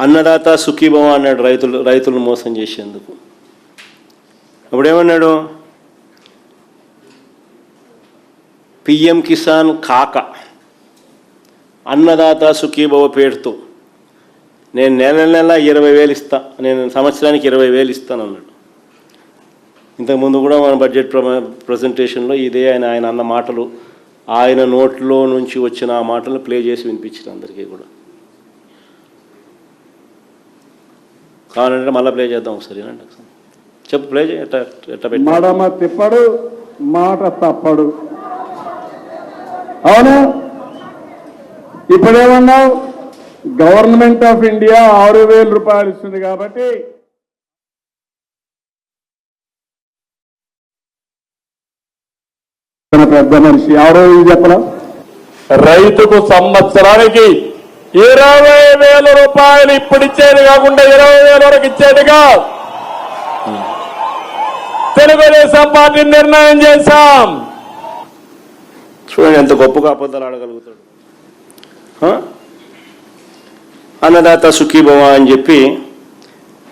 అన్నదాత సుఖీభవ అన్నాడు రైతులను మోసం చేసేందుకు. అప్పుడేమన్నాడు, పిఎం కిసాన్ కాక అన్నదాత సుఖీభవ పేరుతో నేను నెల 20,000 ఇస్తా, నేను సంవత్సరానికి 20,000 ఇస్తాను అన్నాడు. ఇంతకుముందు కూడా మన బడ్జెట్ ప్రజెంటేషన్లో ఇదే ఆయన అన్న మాటలు, ఆయన నోట్లో నుంచి వచ్చిన ఆ మాటలు ప్లే చేసి వినిపించారు అందరికీ కూడా. కావాలంటే మళ్ళీ ప్లే చేద్దాం ఒకసారి. చెప్పు, ప్లే చేయ. మడమ తిప్పడు, మాట తప్పడు. అవును, ఇప్పుడేమన్నావు, గవర్నమెంట్ ఆఫ్ ఇండియా 6,000 రూపాయలు ఇస్తుంది కాబట్టి పెద్ద మనిషి ఎవరో చెప్పరా, రైతుకు సంవత్సరానికి 20,000 రూపాయలు ఇప్పుడు ఇచ్చేది కాకుండా 20,000 వరకు ఇచ్చేదిగా తెలుగుదేశం పార్టీ నిర్ణయం చేశాం. చూడండి ఎంత గొప్పగా అబద్ధాలు ఆడగలుగుతాడు. అన్నదాత సుఖీభవ అని చెప్పి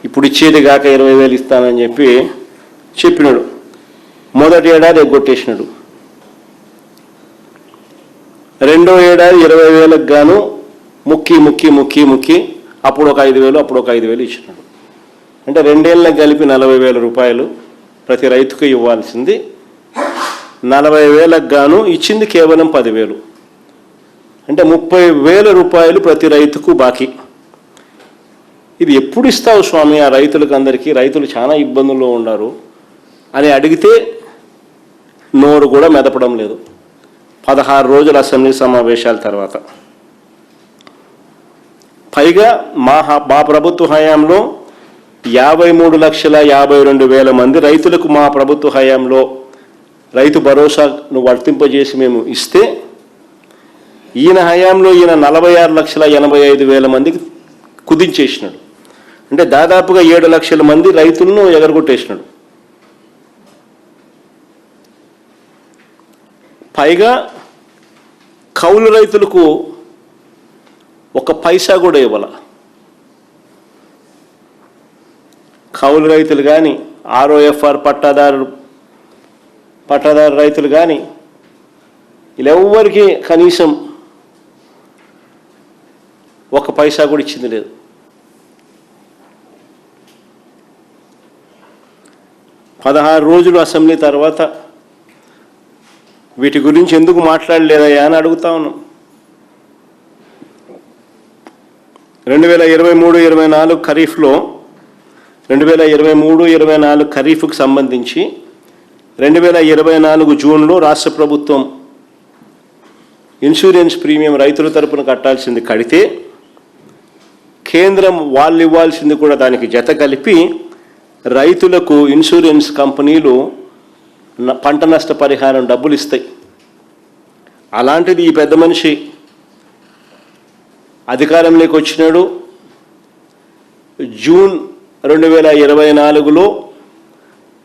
ఇప్పుడు ఇచ్చేది కాక 20,000 ఇస్తానని చెప్పి చెప్పినాడు. మొదటి ఏడాది ఎగ్గొట్టేసినాడు. రెండో ఏడాది 20,000కు గాను ముక్కి అప్పుడు ఒక 5,000 అప్పుడు ఒక 5,000 ఇచ్చినాడు. అంటే 2 ఏళ్ళకి కలిపి 40,000 రూపాయలు ప్రతి రైతుకు ఇవ్వాల్సింది 40,000కు గాను ఇచ్చింది కేవలం 10,000. అంటే 30,000 రూపాయలు ప్రతి రైతుకు బాకీ. ఇది ఎప్పుడు ఇస్తావు స్వామి ఆ రైతులకు అందరికీ, రైతులు చాలా ఇబ్బందుల్లో ఉన్నారు అని అడిగితే నోరు కూడా మెదపడం లేదు. 16 రోజుల అసెంబ్లీ సమావేశాల తర్వాత. పైగా మా ప్రభుత్వ హయాంలో 53,52,000 మంది రైతులకు మా ప్రభుత్వ హయాంలో రైతు భరోసాను వర్తింపజేసి మేము ఇస్తే, ఈయన హయాంలో ఈయన 46,85,000 మందికి కుదించేసినాడు. అంటే దాదాపుగా 7 లక్షల మంది రైతులను ఎగరగొట్టేసినాడు. పైగా కౌలు రైతులకు ఒక పైసా కూడా ఇవ్వాల. కౌలు రైతులు కానీ, ROFR పట్టాదారు రైతులు కానీ వీళ్ళెవ్వరికి కనీసం ఒక పైసా కూడా ఇచ్చింది లేదు. పదహారు రోజులు అసెంబ్లీ తర్వాత వీటి గురించి ఎందుకు మాట్లాడలేదయ్యా అని అడుగుతా ఉన్నాం. 2023-24 ఖరీఫ్లో 2023-24 ఖరీఫ్కు సంబంధించి 2024 జూన్లో రాష్ట్ర ప్రభుత్వం ఇన్సూరెన్స్ ప్రీమియం రైతుల తరపున కట్టాల్సింది కడితే, కేంద్రం వాళ్ళు ఇవ్వాల్సింది కూడా దానికి జత కలిపి రైతులకు ఇన్సూరెన్స్ కంపెనీలు పంట నష్ట పరిహారం డబ్బులు ఇస్తాయి. అలాంటిది ఈ పెద్ద మనిషి అధికారంలోకి వచ్చినాడు. జూన్ 2024లో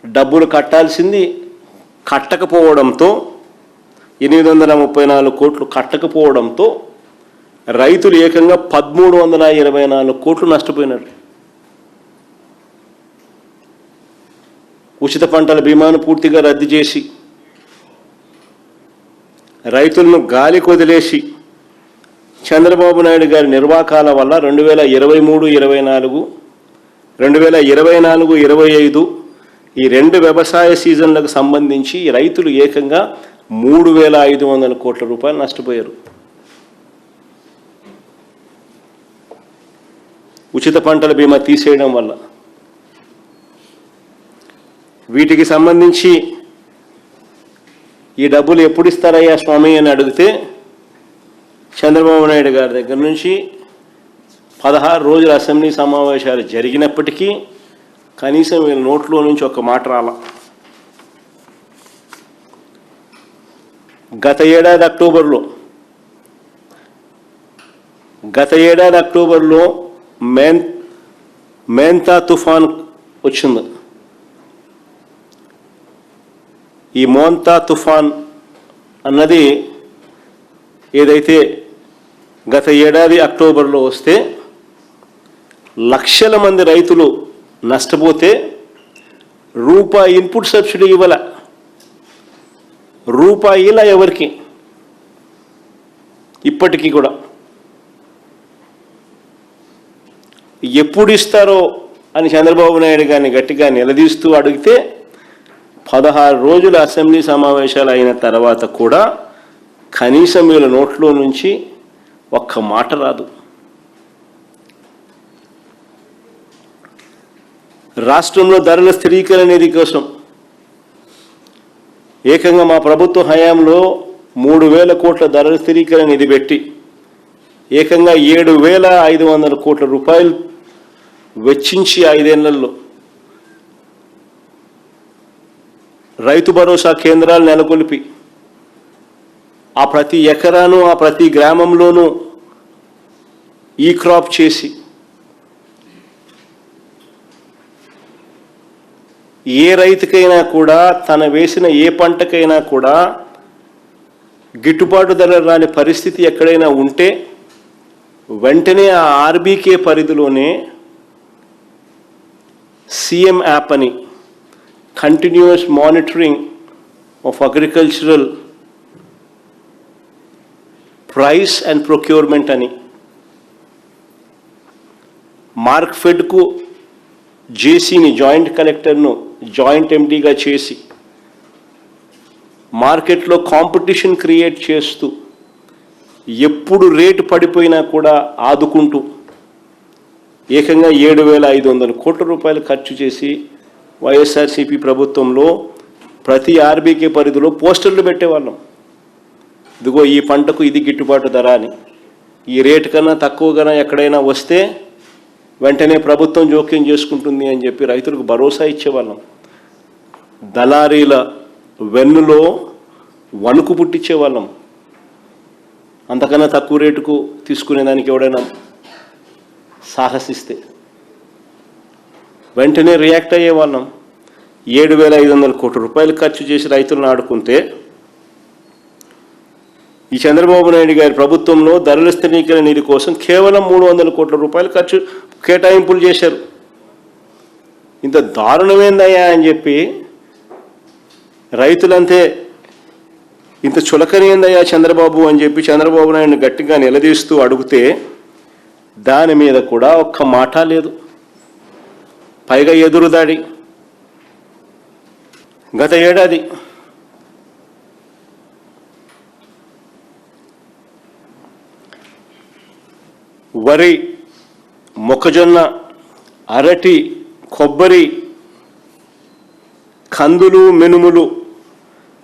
డబ్బులు కట్టాల్సింది కట్టకపోవడంతో, 834 కోట్లు కట్టకపోవడంతో రైతులు ఏకంగా 1,324 కోట్లు నష్టపోయినారు. ఉచిత పంటల బీమాను పూర్తిగా రద్దు చేసి, రైతులను గాలి కొదిలేసి, చంద్రబాబు నాయుడు గారి నిర్వాకాల వల్ల 2023-24, 2024-25 ఈ 2 వ్యవసాయ సీజన్లకు సంబంధించి రైతులు ఏకంగా 3,500 కోట్ల రూపాయలు నష్టపోయారు. ఉచిత పంటల బీమా తీసేయడం వల్ల. వీటికి సంబంధించి ఈ డబ్బులు ఎప్పుడు ఇస్తారయ్యా స్వామి అని అడిగితే, చంద్రబాబు నాయుడు గారి దగ్గర నుంచి 16 రోజుల అసెంబ్లీ సమావేశాలు జరిగినప్పటికీ కనీసం వీళ్ళ నోట్లో నుంచి ఒక మాట రాల. గత ఏడాది అక్టోబర్లో మేంతా తుఫాన్ వచ్చింది. ఈ మోంతా తుఫాన్ అన్నది ఏదైతే గత ఏడాది అక్టోబర్లో వస్తే, లక్షల మంది రైతులు నష్టపోతే రూపాయి ఇన్పుట్ సబ్సిడీ ఇవ్వాల, రూపాయిలా ఎవరికి ఇప్పటికీ కూడా. ఎప్పుడు ఇస్తారో అని చంద్రబాబు నాయుడు గారిని గట్టిగా నిలదీస్తూ అడిగితే 16 రోజుల అసెంబ్లీ సమావేశాలు అయిన తర్వాత కూడా కనీసం వీళ్ళ నోట్లో నుంచి ఒక్క మాట రాదు. రాష్ట్రంలో ధరల స్థిరీకరణ నిధి కోసం ఏకంగా మా ప్రభుత్వ హయాంలో 3,000 కోట్ల ధరల స్థిరీకరణ నిధి పెట్టి ఏకంగా 7,500 కోట్ల రూపాయలు వెచ్చించి 5 ఏళ్లలో రైతు భరోసా కేంద్రాలు నెలకొల్పి ఆ ప్రతి ఎకరాను ఆ ప్రతి గ్రామంలోనూ ఈ క్రాప్ చేసి ఏ రైతుకైనా కూడా తన వేసిన ఏ పంటకైనా కూడా గిట్టుబాటు ధర రాని పరిస్థితి ఎక్కడైనా ఉంటే వెంటనే ఆ ఆర్బీకే పరిధిలోనే సీఎం యాప్ అని continuous monitoring of agricultural price and procurement అని మార్క్ఫెడ్కు జేసీని జాయింట్ కలెక్టర్ను జాయింట్ ఎండీగా చేసి మార్కెట్లో కాంపిటీషన్ క్రియేట్ చేస్తూ ఎప్పుడు రేటు పడిపోయినా కూడా ఆదుకుంటూ ఏకంగా 7,500 కోట్ల రూపాయలు ఖర్చు చేసి వైఎస్ఆర్సీపీ ప్రభుత్వంలో ప్రతి ఆర్బీకే పరిధిలో పోస్టర్లు పెట్టేవాళ్ళం. ఇదిగో ఈ పంటకు ఇది గిట్టుబాటు ధర అని, ఈ రేటు కన్నా తక్కువగా ఎక్కడైనా వస్తే వెంటనే ప్రభుత్వం జోక్యం చేసుకుంటుంది అని చెప్పి రైతులకు భరోసా ఇచ్చేవాళ్ళం. దళారీల వెన్నులో వణుకు పుట్టించేవాళ్ళం. అంతకన్నా తక్కువ రేటుకు తీసుకునేదానికి ఎవడైనా సాహసిస్తే వెంటనే రియాక్ట్ అయ్యేవాళ్ళం. 7,500 కోట్ల రూపాయలు ఖర్చు చేసి రైతులను ఆడుకుంటే ఈ చంద్రబాబు నాయుడు గారి ప్రభుత్వంలో ధరల స్థిరీకరణ నిధి కోసం కేవలం 300 కోట్ల రూపాయలు కేటాయింపులు చేశారు. ఇంత దారుణమేందయ్యా అని చెప్పి రైతులంతే ఇంత చులకనేందయ్యా చంద్రబాబు అని చెప్పి చంద్రబాబు నాయుడిని గట్టిగా నిలదీస్తూ అడిగితే దాని మీద కూడా ఒక్క మాట లేదు. పైగా ఎదురుదాడి. గత ఏడాది వరి, మొక్కజొన్న, అరటి, కొబ్బరి, కందులు, మినుములు,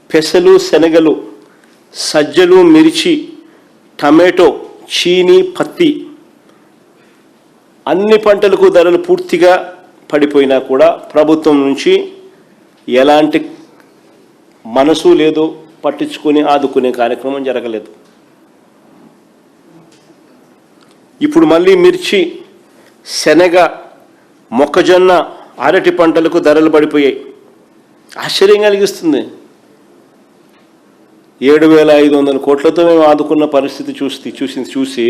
పెసలు, శనగలు, సజ్జలు, మిర్చి, టమాటో, చీని, పత్తి అన్ని పంటలకు ధరలు పూర్తిగా పడిపోయినా కూడా ప్రభుత్వం నుంచి ఎలాంటి మనసు లేదు, పట్టించుకొని ఆదుకునే కార్యక్రమం జరగలేదు. ఇప్పుడు మళ్ళీ మిర్చి, శనగ, మొక్కజొన్న, అరటి పంటలకు ధరలు పడిపోయాయి. ఆశ్చర్యం కలిగిస్తుంది. 7,500 కోట్లతో మేము ఆదుకున్న పరిస్థితి చూసి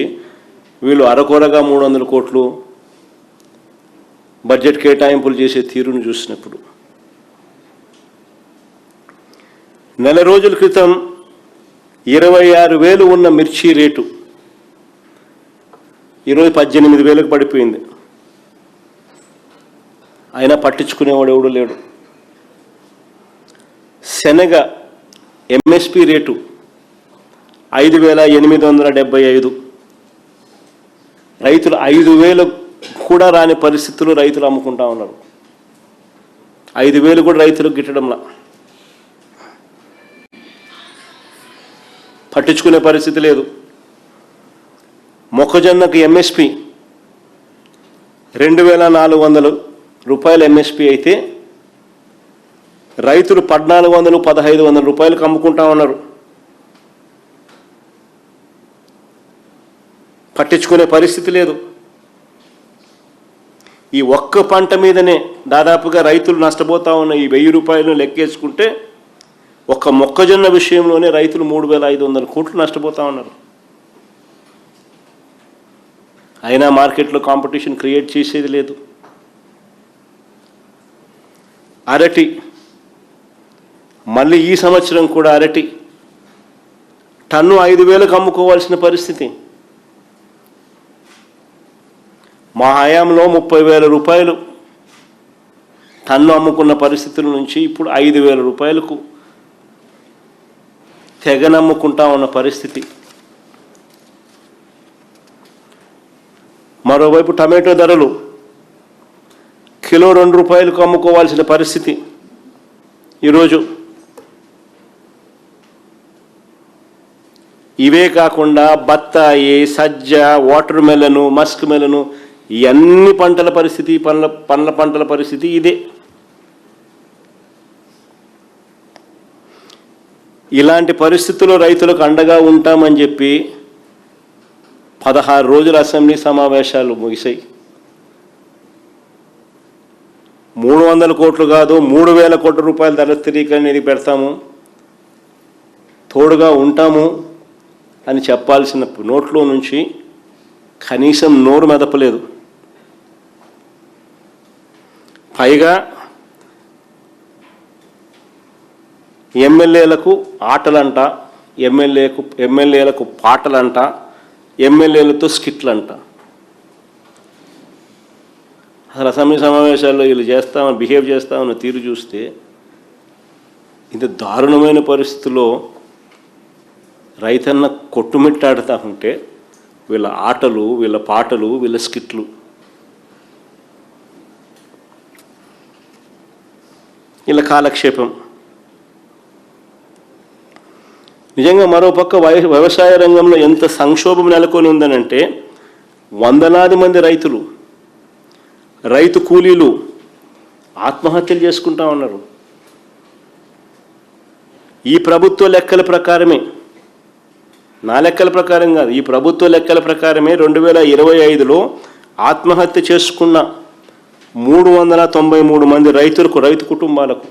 వీళ్ళు అరకొరగా 300 కోట్లు బడ్జెట్ కేటాయింపులు చేసే తీరును చూసినప్పుడు, నెల రోజుల క్రితం 26,000 ఉన్న మిర్చి రేటు ఈరోజు 18,000కు పడిపోయింది. అయినా పట్టించుకునేవాడు ఎవడు లేడు. శనగ ఎంఎస్పి రేటు 5,875. రైతులు 5,000 కూడా రాని పరిస్థితుల్లో రైతులు అమ్ముకుంటా ఉన్నారు. 5,000 కూడా రైతులకు గిట్టడంలా. పట్టించుకునే పరిస్థితి లేదు. మొక్కజొన్నకు ఎంఎస్పి 2,400 రూపాయలు ఎంఎస్పి అయితే రైతులు 1,400, 1,500 రూపాయలకు అమ్ముకుంటా ఉన్నారు. పట్టించుకునే పరిస్థితి లేదు. ఈ ఒక్క పంట మీదనే దాదాపుగా రైతులు నష్టపోతా ఉన్న ఈ 1,000 రూపాయలను లెక్కేసుకుంటే ఒక్క మొక్కజొన్న విషయంలోనే రైతులు 3,500 కోట్లు నష్టపోతా ఉన్నారు. అయినా మార్కెట్లో కాంపిటీషన్ క్రియేట్ చేసేది లేదు. అరటి, మళ్ళీ ఈ సంవత్సరం కూడా అరటి టన్ను 5,000కు అమ్ముకోవాల్సిన పరిస్థితి. మా హయాంలో 30,000 రూపాయలు టన్ను అమ్ముకున్న పరిస్థితుల నుంచి ఇప్పుడు 5,000 రూపాయలకు తెగనమ్ముకుంటా ఉన్న పరిస్థితి. మరోవైపు టమాటో ధరలు కిలో 2 రూపాయలకు అమ్ముకోవాల్సిన పరిస్థితి ఈరోజు. ఇవే కాకుండా బత్తాయి, సజ్జ, వాటర్ మెలను, మస్క్ మెలను, ఈ అన్ని పంటల పరిస్థితి, పండ్ల పంటల పరిస్థితి ఇదే. ఇలాంటి పరిస్థితుల్లో రైతులకు అండగా ఉంటామని చెప్పి 16 రోజుల అసెంబ్లీ సమావేశాలు ముగిశాయి. 300 కోట్లు కాదు 3,000 కోట్ల రూపాయల ధర స్థిరీకరణ నిధి పెడతాము, తోడుగా ఉంటాము అని చెప్పాల్సిన నోట్లో నుంచి కనీసం నోరు మెదపలేదు. పైగా ఎమ్మెల్యేలకు ఆటలంట, ఎమ్మెల్యేలకు పాటలంట, ఎమ్మెల్యేలతో స్కిట్లంట. అసలు అసెంబ్లీ సమావేశాల్లో వీళ్ళు బిహేవ్ చేస్తామన్న తీరు చూస్తే ఇంత దారుణమైన పరిస్థితుల్లో రైతన్న కొట్టుమిట్టాడుతూ ఉంటే వీళ్ళ ఆటలు, వీళ్ళ పాటలు, వీళ్ళ స్కిట్లు. ఇలా కాలక్షేపం. నిజంగా మరోపక్క వ్యవసాయ రంగంలో ఎంత సంక్షోభం నెలకొని ఉందనంటే వందలాది మంది రైతులు, రైతు కూలీలు ఆత్మహత్యలు చేసుకుంటా ఉన్నారు. ఈ ప్రభుత్వ లెక్కల ప్రకారమే, నా లెక్కల ప్రకారం కాదు, ఈ ప్రభుత్వ లెక్కల ప్రకారమే 2025లో ఆత్మహత్య చేసుకున్న 393 మంది రైతు కుటుంబాలకు,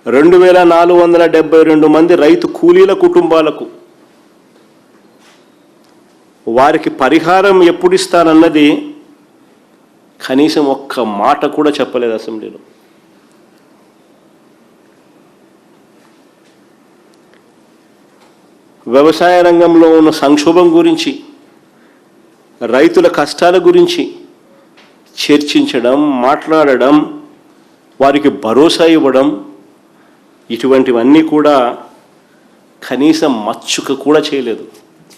2,472 మంది రైతు కూలీల కుటుంబాలకు వారికి పరిహారం ఎప్పుడు ఇస్తానన్నది కనీసం ఒక్క మాట కూడా చెప్పలేదు అసెంబ్లీలో. వ్యవసాయ రంగంలో ఉన్న సంక్షోభం గురించి, రైతుల కష్టాల గురించి చర్చించడం, మాట్లాడడం, వారికి భరోసా ఇవ్వడం, ఇటువంటివన్నీ కూడా కనీసం మచ్చుక కూడా చేయలేదు.